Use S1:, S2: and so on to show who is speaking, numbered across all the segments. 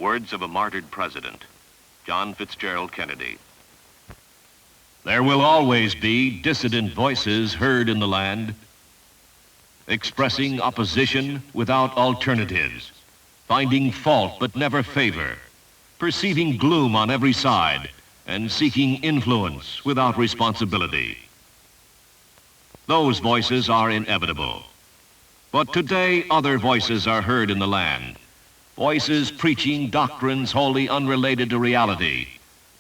S1: Words of a martyred president, John Fitzgerald Kennedy.
S2: There will always be dissident voices heard in the land, expressing opposition without alternatives, finding fault but never favor, perceiving gloom on every side, and seeking influence without responsibility. Those voices are inevitable. But today, other voices are heard in the land. Voices preaching doctrines wholly unrelated to reality.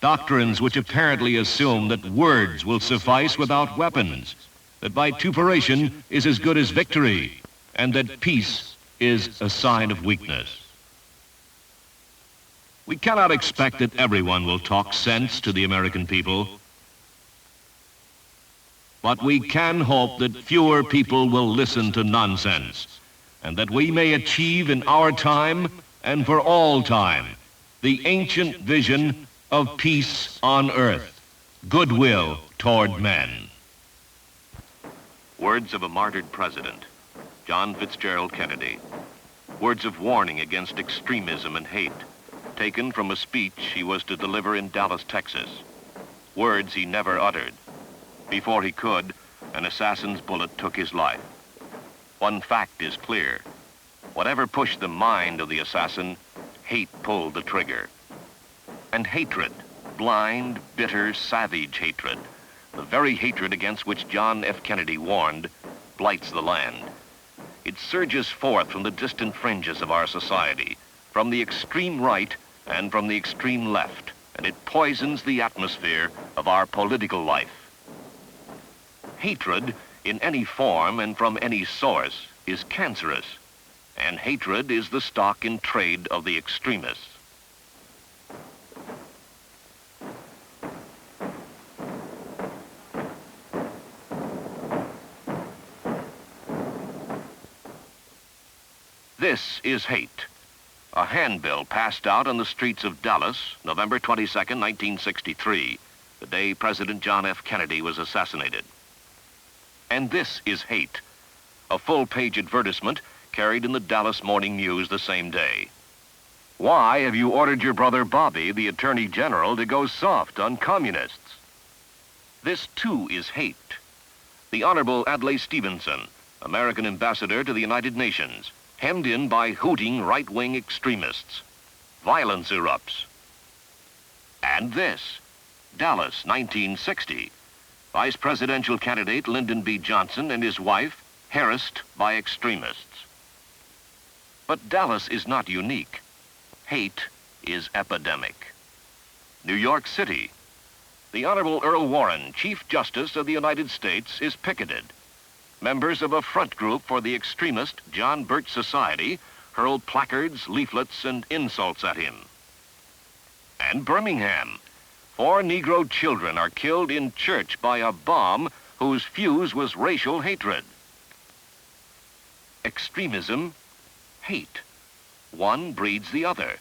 S2: Doctrines which apparently assume that words will suffice without weapons, that vituperation is as good as victory, and that peace is a sign of weakness. We cannot expect that everyone will talk sense to the American people, but we can hope that fewer people will listen to nonsense, and that we may achieve in our time and for all time the ancient vision of peace on earth, goodwill toward men.
S1: Words of a martyred president, John Fitzgerald Kennedy. Words of warning against extremism and hate, taken from a speech he was to deliver in Dallas, Texas. Words he never uttered. Before he could, an assassin's bullet took his life. One fact is clear. Whatever pushed the mind of the assassin, hate pulled the trigger. And hatred, blind, bitter, savage hatred, the very hatred against which John F. Kennedy warned, blights the land. It surges forth from the distant fringes of our society, from the extreme right and from the extreme left, and it poisons the atmosphere of our political life. Hatred, in any form and from any source, is cancerous, and hatred is the stock in trade of the extremists. This is hate. A handbill passed out on the streets of Dallas, November 22nd, 1963, the day President John F. Kennedy was assassinated. And this is hate. A full-page advertisement carried in the Dallas Morning News the same day. Why have you ordered your brother Bobby, the Attorney General, to go soft on communists? This, too, is hate. The Honorable Adlai Stevenson, American ambassador to the United Nations, hemmed in by hooting right-wing extremists. Violence erupts. And this, Dallas, 1960. Vice presidential candidate Lyndon B. Johnson and his wife harassed by extremists. But Dallas is not unique. Hate is epidemic. New York City. The Honorable Earl Warren, Chief Justice of the United States, is picketed. Members of a front group for the extremist John Birch Society hurled placards, leaflets, and insults at him. And Birmingham. 4 Negro children are killed in church by a bomb whose fuse was racial hatred. Extremism, hate. One breeds the other,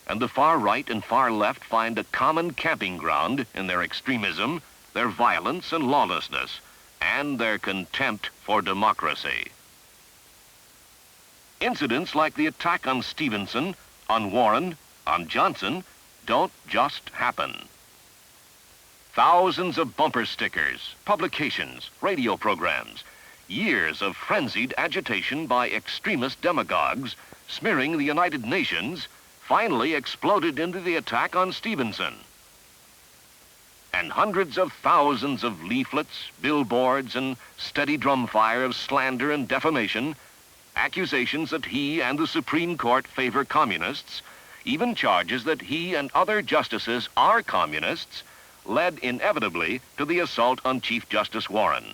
S1: and the far right and far left find a common camping ground in their extremism, their violence and lawlessness, and their contempt for democracy. Incidents like the attack on Stevenson, on Warren, on Johnson, don't just happen. Thousands of bumper stickers, publications, radio programs, years of frenzied agitation by extremist demagogues smearing the United Nations finally exploded into the attack on Stevenson. And hundreds of thousands of leaflets, billboards, and steady drumfire of slander and defamation, accusations that he and the Supreme Court favor communists, even charges that he and other justices are communists, led inevitably to the assault on Chief Justice Warren.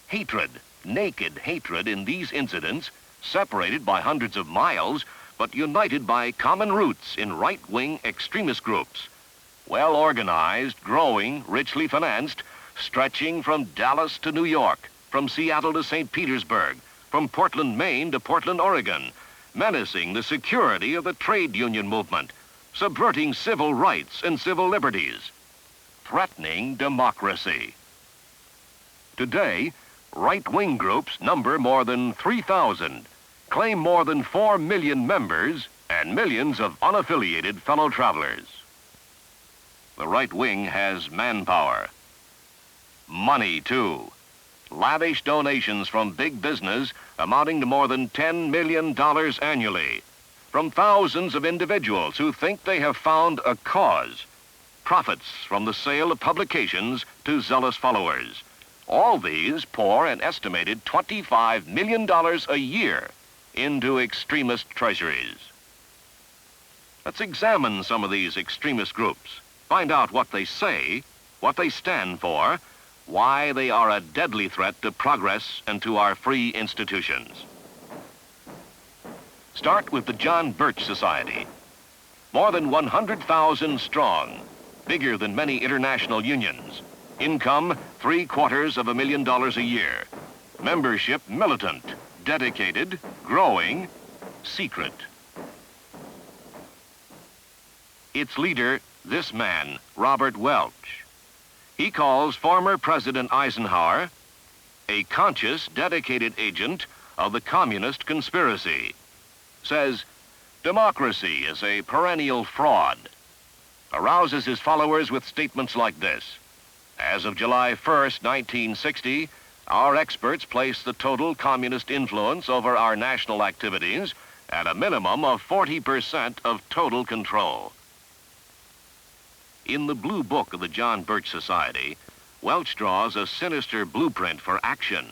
S1: Hatred, naked hatred in these incidents, separated by hundreds of miles, but united by common roots in right-wing extremist groups, well organized, growing, richly financed, stretching from Dallas to New York, from Seattle to St. Petersburg, from Portland, Maine to Portland, Oregon, menacing the security of the trade union movement, subverting civil rights and civil liberties, threatening democracy. Today, right-wing groups number more than 3,000, claim more than 4 million members, and and millions of unaffiliated fellow travelers. The right wing has manpower. Money, too. Lavish donations from big business amounting to more than $10 million annually from thousands of individuals who think they have found a cause. Profits from the sale of publications to zealous followers. All these pour an estimated $25 million a year into extremist treasuries. Let's examine some of these extremist groups, find out what they say, what they stand for, why they are a deadly threat to progress and to our free institutions. Start with the John Birch Society. More than 100,000 strong, bigger than many international unions. Income, $750,000 a year. Membership, militant, dedicated, growing, secret. Its leader, this man, Robert Welch. He calls former President Eisenhower a conscious, dedicated agent of the communist conspiracy. Says, democracy is a perennial fraud. Arouses his followers with statements like this. As of July 1st, 1960, our experts place the total communist influence over our national activities at a minimum of 40% of total control. In the Blue Book of the John Birch Society, Welch draws a sinister blueprint for action,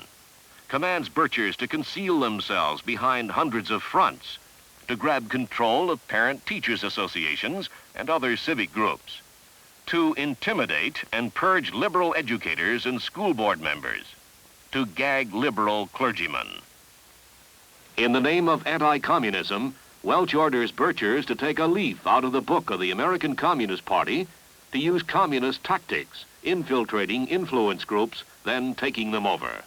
S1: commands Birchers to conceal themselves behind hundreds of fronts, to grab control of parent-teachers associations and other civic groups, to intimidate and purge liberal educators and school board members, to gag liberal clergymen. In the name of anti-communism, Welch orders Birchers to take a leaf out of the book of the American Communist Party to use communist tactics, infiltrating influence groups, then taking them over.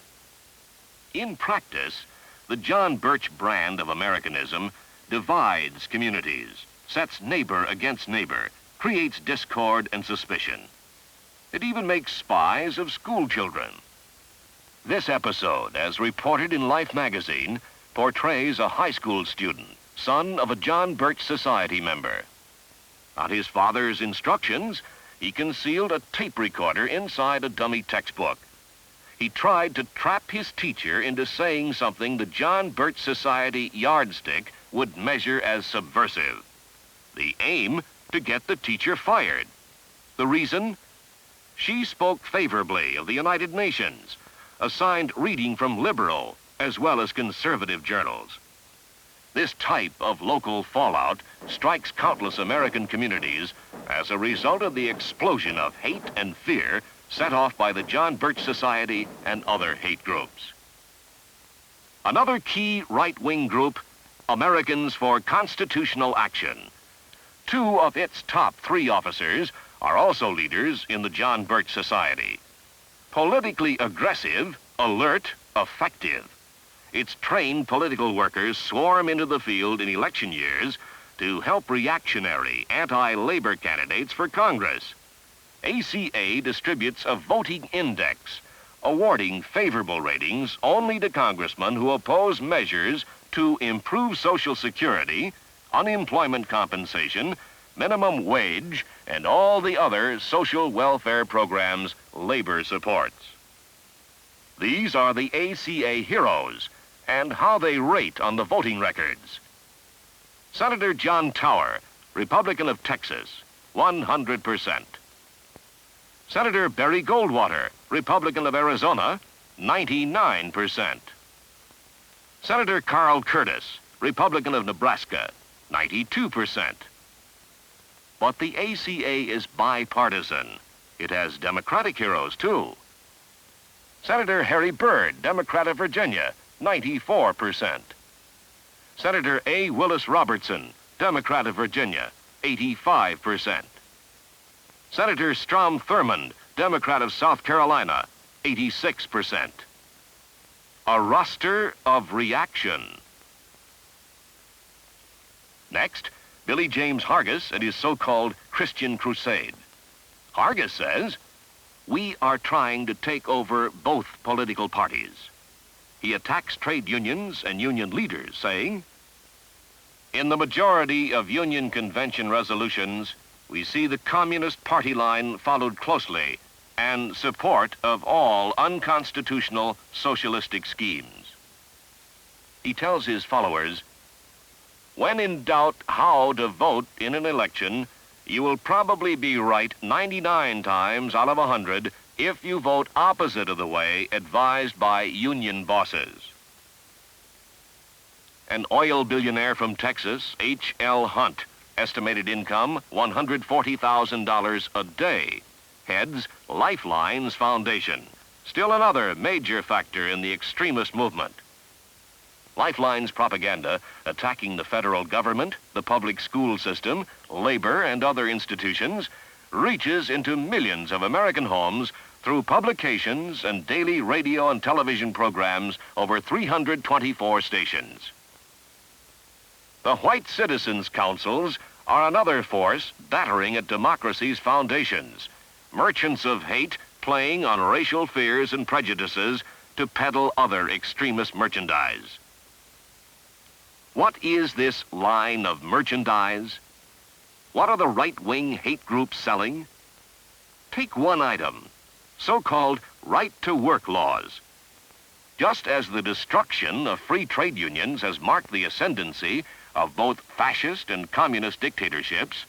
S1: In practice, the John Birch brand of Americanism divides communities, sets neighbor against neighbor, creates discord and suspicion. It even makes spies of school children. This episode, as reported in Life magazine, portrays a high school student, son of a John Birch Society member. On his father's instructions, he concealed a tape recorder inside a dummy textbook. He tried to trap his teacher into saying something the John Birch Society yardstick would measure as subversive. The aim, to get the teacher fired. The reason? She spoke favorably of the United Nations, assigned reading from liberal as well as conservative journals. This type of local fallout strikes countless American communities as a result of the explosion of hate and fear set off by the John Birch Society and other hate groups. Another key right-wing group, Americans for Constitutional Action. Two of its top 3 officers are also leaders in the John Birch Society. Politically aggressive, alert, effective. Its trained political workers swarm into the field in election years to help reactionary, anti-labor candidates for Congress. ACA distributes a voting index, awarding favorable ratings only to congressmen who oppose measures to improve Social Security, unemployment compensation, minimum wage, and all the other social welfare programs labor supports. These are the ACA heroes and how they rate on the voting records. Senator John Tower, Republican of Texas, 100%. Senator Barry Goldwater, Republican of Arizona, 99%. Senator Carl Curtis, Republican of Nebraska, 92%. But the ACA is bipartisan. It has Democratic heroes, too. Senator Harry Byrd, Democrat of Virginia, 94%. Senator A. Willis Robertson, Democrat of Virginia, 85%. Senator Strom Thurmond, Democrat of South Carolina, 86%. A roster of reaction. Next, Billy James Hargis and his so-called Christian Crusade. Hargis says, we are trying to take over both political parties. He attacks trade unions and union leaders, saying, In the majority of Union Convention resolutions, we see the Communist Party line followed closely and support of all unconstitutional socialistic schemes. He tells his followers, "When in doubt how to vote in an election, you will probably be right 99 times out of 100 if you vote opposite of the way advised by union bosses." An oil billionaire from Texas, H.L. Hunt, estimated income $140,000 a day, heads Lifeline's foundation, still another major factor in the extremist movement. Lifeline's propaganda, attacking the federal government, the public school system, labor, and other institutions, reaches into millions of American homes through publications and daily radio and television programs over 324 stations. The White Citizens Councils are another force battering at democracy's foundations, merchants of hate playing on racial fears and prejudices to peddle other extremist merchandise. What is this line of merchandise? What are the right-wing hate groups selling? Take one item, so-called right-to-work laws. Just as the destruction of free trade unions has marked the ascendancy of both fascist and communist dictatorships,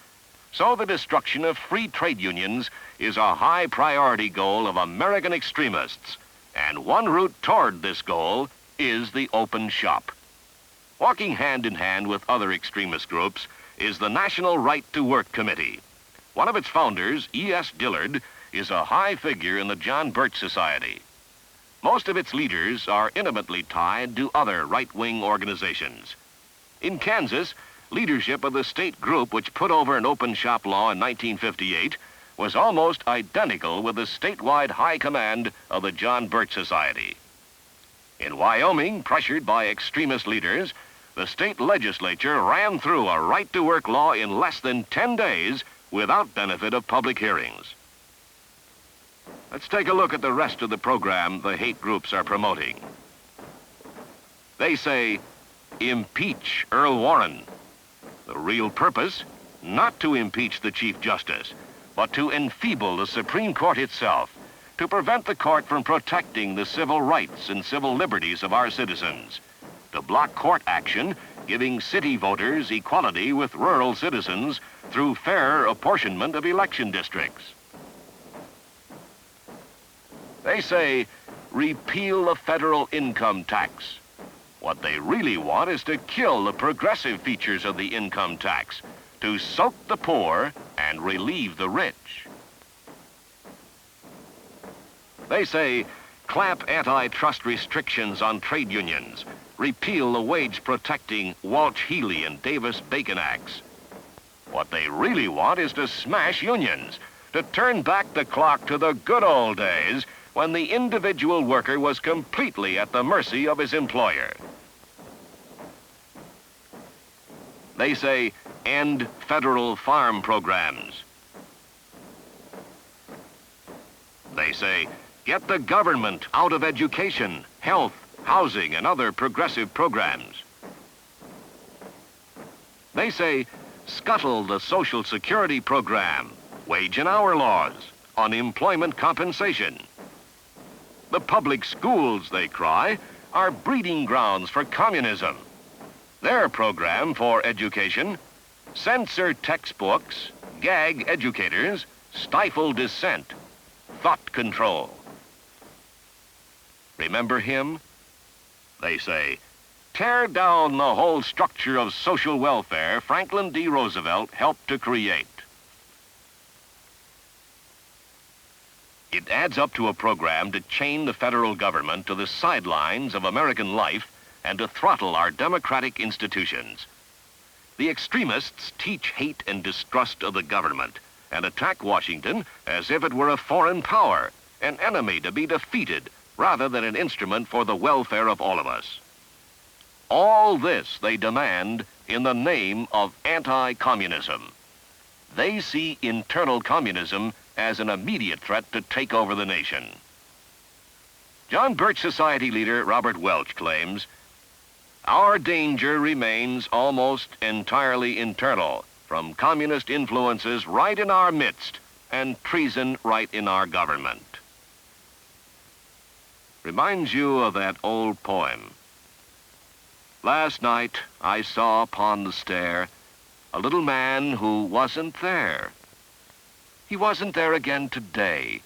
S1: so the destruction of free trade unions is a high priority goal of American extremists, and one route toward this goal is the open shop. Walking hand in hand with other extremist groups is the National Right to Work Committee. One of its founders, E.S. Dillard, is a high figure in the John Birch Society. Most of its leaders are intimately tied to other right-wing organizations. In Kansas, leadership of the state group which put over an open shop law in 1958 was almost identical with the statewide high command of the John Birch Society. In Wyoming, pressured by extremist leaders, the state legislature ran through a right-to-work law in less than 10 days without benefit of public hearings. Let's take a look at the rest of the program the hate groups are promoting. They say, impeach Earl Warren. The real purpose, not to impeach the Chief Justice, but to enfeeble the Supreme Court itself, to prevent the court from protecting the civil rights and civil liberties of our citizens, to block court action, giving city voters equality with rural citizens through fair apportionment of election districts. They say, repeal the federal income tax. What they really want is to kill the progressive features of the income tax, to soak the poor and relieve the rich. They say, clamp antitrust restrictions on trade unions, repeal the wage-protecting Walsh-Healy and Davis-Bacon Acts. What they really want is to smash unions, to turn back the clock to the good old days when the individual worker was completely at the mercy of his employer. They say, end federal farm programs. They say, get the government out of education, health, housing, and other progressive programs. They say, scuttle the Social Security program, wage and hour laws, unemployment compensation. The public schools, they cry, are breeding grounds for communism. Their program for education, censor textbooks, gag educators, stifle dissent, thought control. Remember him? They say, tear down the whole structure of social welfare Franklin D. Roosevelt helped to create. It adds up to a program to chain the federal government to the sidelines of American life and to throttle our democratic institutions. The extremists teach hate and distrust of the government and attack Washington as if it were a foreign power, an enemy to be defeated, rather than an instrument for the welfare of all of us. All this they demand in the name of anti-communism. They see internal communism as an immediate threat to take over the nation. John Birch Society leader Robert Welch claims, Our danger remains almost entirely internal, from communist influences right in our midst and treason right in our government. Reminds you of that old poem. Last night I saw upon the stair a little man who wasn't there. He wasn't there again today.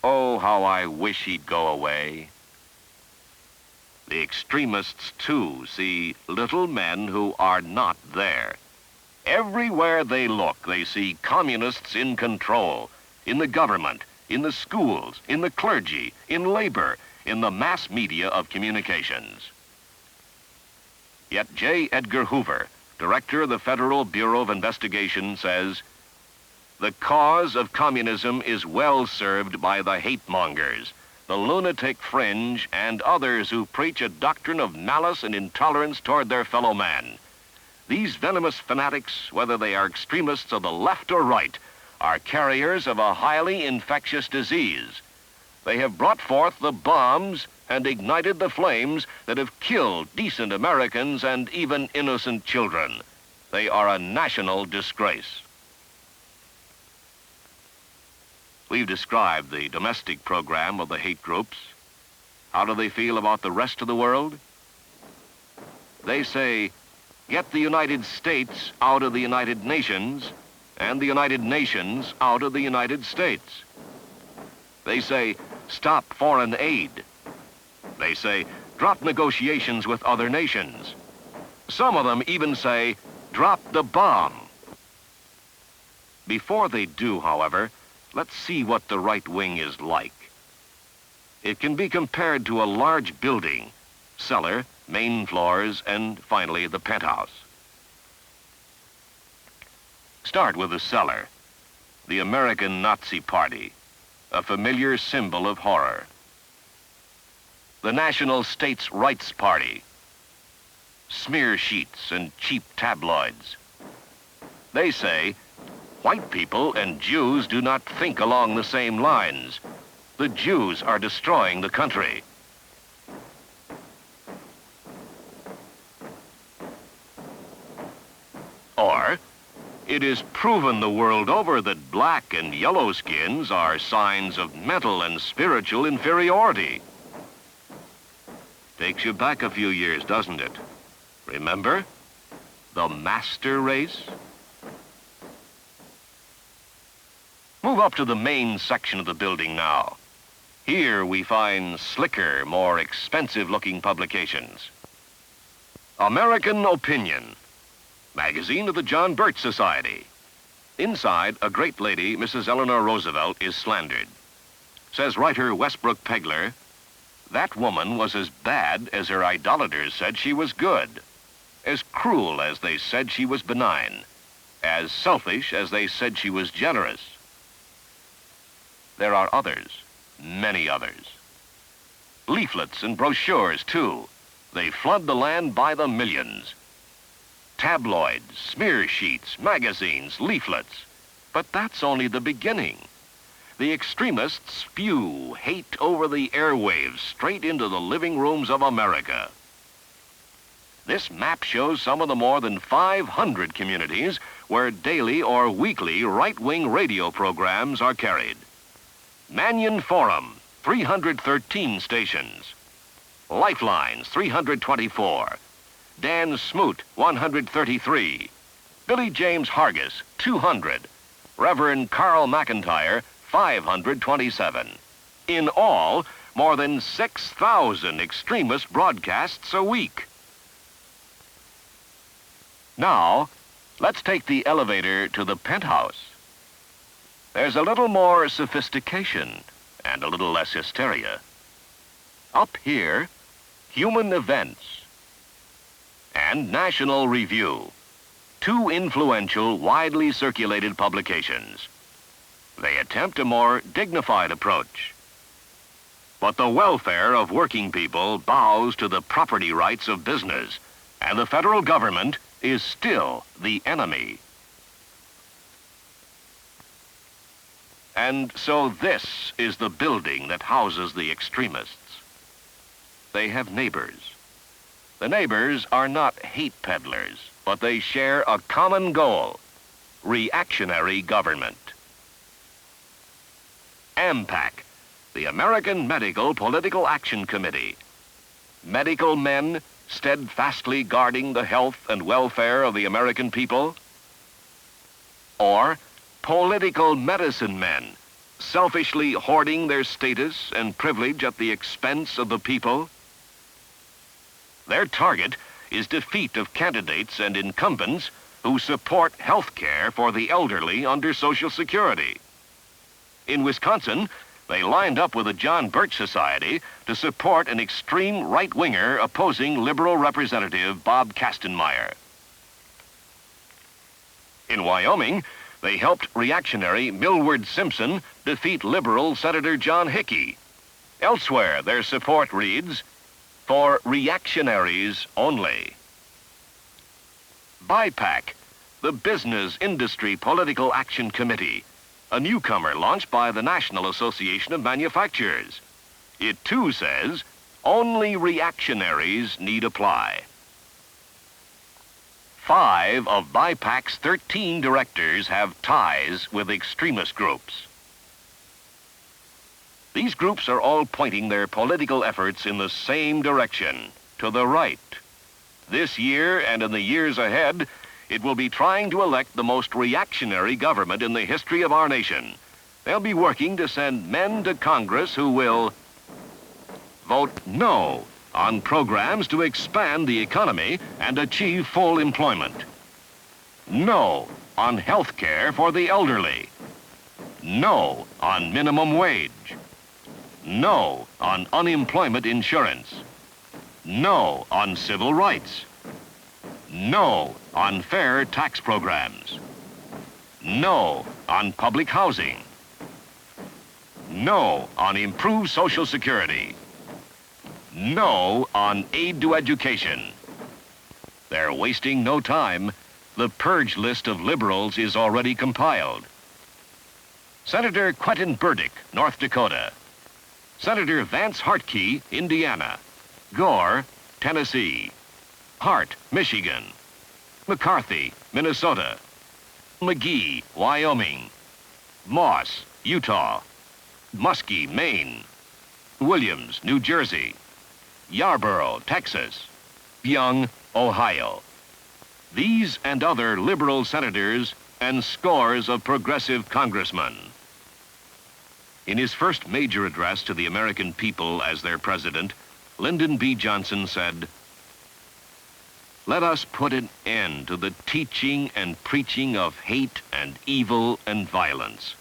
S1: Oh, how I wish he'd go away. The extremists, too, see little men who are not there. Everywhere they look, they see communists in control, in the government, in the schools, in the clergy, in labor, in the mass media of communications. Yet J. Edgar Hoover, director of the Federal Bureau of Investigation, says, "The cause of communism is well served by the hate-mongers, the lunatic fringe, and others who preach a doctrine of malice and intolerance toward their fellow man. These venomous fanatics, whether they are extremists of the left or right, are carriers of a highly infectious disease. They have brought forth the bombs and ignited the flames that have killed decent Americans and even innocent children. They are a national disgrace." We've described the domestic program of the hate groups. How do they feel about the rest of the world? They say, get the United States out of the United Nations and the United Nations out of the United States. They say, stop foreign aid. They say, drop negotiations with other nations. Some of them even say, drop the bomb. Before they do, however, let's see what the right wing is like. It can be compared to a large building, cellar, main floors, and finally the penthouse. Start with the cellar, the American Nazi Party, a familiar symbol of horror. The National States' Rights Party, smear sheets and cheap tabloids. They say, white people and Jews do not think along the same lines. The Jews are destroying the country. Or, it is proven the world over that black and yellow skins are signs of mental and spiritual inferiority. Takes you back a few years, doesn't it? Remember? The master race? Move up to the main section of the building now. Here we find slicker, more expensive-looking publications. American Opinion, magazine of the John Birch Society. Inside, a great lady, Mrs. Eleanor Roosevelt, is slandered. Says writer Westbrook Pegler, that woman was as bad as her idolaters said she was good, as cruel as they said she was benign, as selfish as they said she was generous. There are others, many others. Leaflets and brochures, too. They flood the land by the millions. Tabloids, smear sheets, magazines, leaflets. But that's only the beginning. The extremists spew hate over the airwaves straight into the living rooms of America. This map shows some of the more than 500 communities where daily or weekly right-wing radio programs are carried. Mannion Forum, 313 stations. Lifelines, 324. Dan Smoot, 133. Billy James Hargis, 200. Reverend Carl McIntyre, 527. In all, more than 6,000 extremist broadcasts a week. Now, let's take the elevator to the penthouse. There's a little more sophistication and a little less hysteria. Up here, Human Events and National Review, two influential, widely circulated publications. They attempt a more dignified approach. But the welfare of working people bows to the property rights of business, and the federal government is still the enemy. And so this is the building that houses the extremists. They have neighbors. The neighbors are not hate peddlers, but they share a common goal: reactionary government. AMPAC, the American Medical Political Action Committee. Medical men steadfastly guarding the health and welfare of the American people? Or political medicine men selfishly hoarding their status and privilege at the expense of the people? Their target is defeat of candidates and incumbents who support health care for the elderly under Social Security. In Wisconsin, they lined up with the John Birch Society to support an extreme right-winger opposing Liberal Representative Bob Kastenmeier. In Wyoming, they helped reactionary Millward Simpson defeat Liberal Senator John Hickey. Elsewhere, their support reads, "For reactionaries only." BIPAC, the Business Industry Political Action Committee, a newcomer launched by the National Association of Manufacturers. It too says, only reactionaries need apply. 5 of BIPAC's 13 directors have ties with extremist groups. These groups are all pointing their political efforts in the same direction, to the right. This year and in the years ahead, it will be trying to elect the most reactionary government in the history of our nation. They'll be working to send men to Congress who will vote no on programs to expand the economy and achieve full employment. No on health care for the elderly. No on minimum wage. No on unemployment insurance. No on civil rights. No on fair tax programs. No on public housing. No on improved Social Security. No on aid to education. They're wasting no time. The purge list of liberals is already compiled. Senator Quentin Burdick, North Dakota. Senator Vance Hartke, Indiana. Gore, Tennessee. Hart, Michigan. McCarthy, Minnesota. McGee, Wyoming. Moss, Utah. Muskie, Maine. Williams, New Jersey. Yarborough, Texas. Young, Ohio. These and other liberal senators and scores of progressive congressmen. In his first major address to the American people as their president, Lyndon B. Johnson said, "Let us put an end to the teaching and preaching of hate and evil and violence.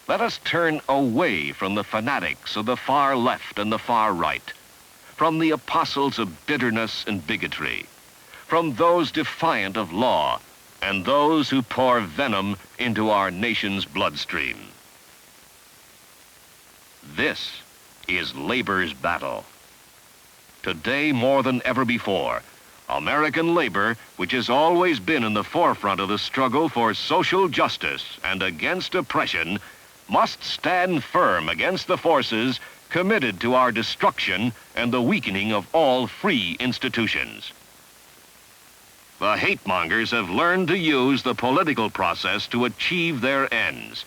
S1: Let us turn away from the fanatics of the far left and the far right, from the apostles of bitterness and bigotry, from those defiant of law and those who pour venom into our nation's bloodstream." This is labor's battle. Today, more than ever before, American labor, which has always been in the forefront of the struggle for social justice and against oppression, must stand firm against the forces committed to our destruction and the weakening of all free institutions. The hate-mongers have learned to use the political process to achieve their ends,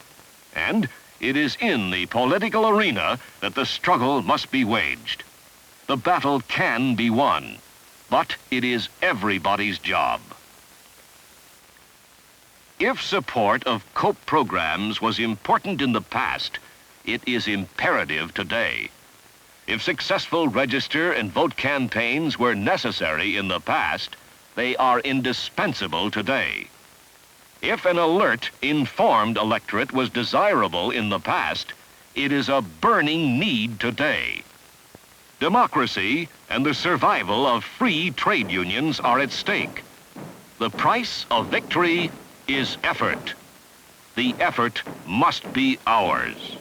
S1: and it is in the political arena that the struggle must be waged. The battle can be won, but it is everybody's job. If support of COPE programs was important in the past, it is imperative today. If successful register and vote campaigns were necessary in the past, they are indispensable today. If an alert, informed electorate was desirable in the past, it is a burning need today. Democracy and the survival of free trade unions are at stake. The price of victory is effort. The effort must be ours.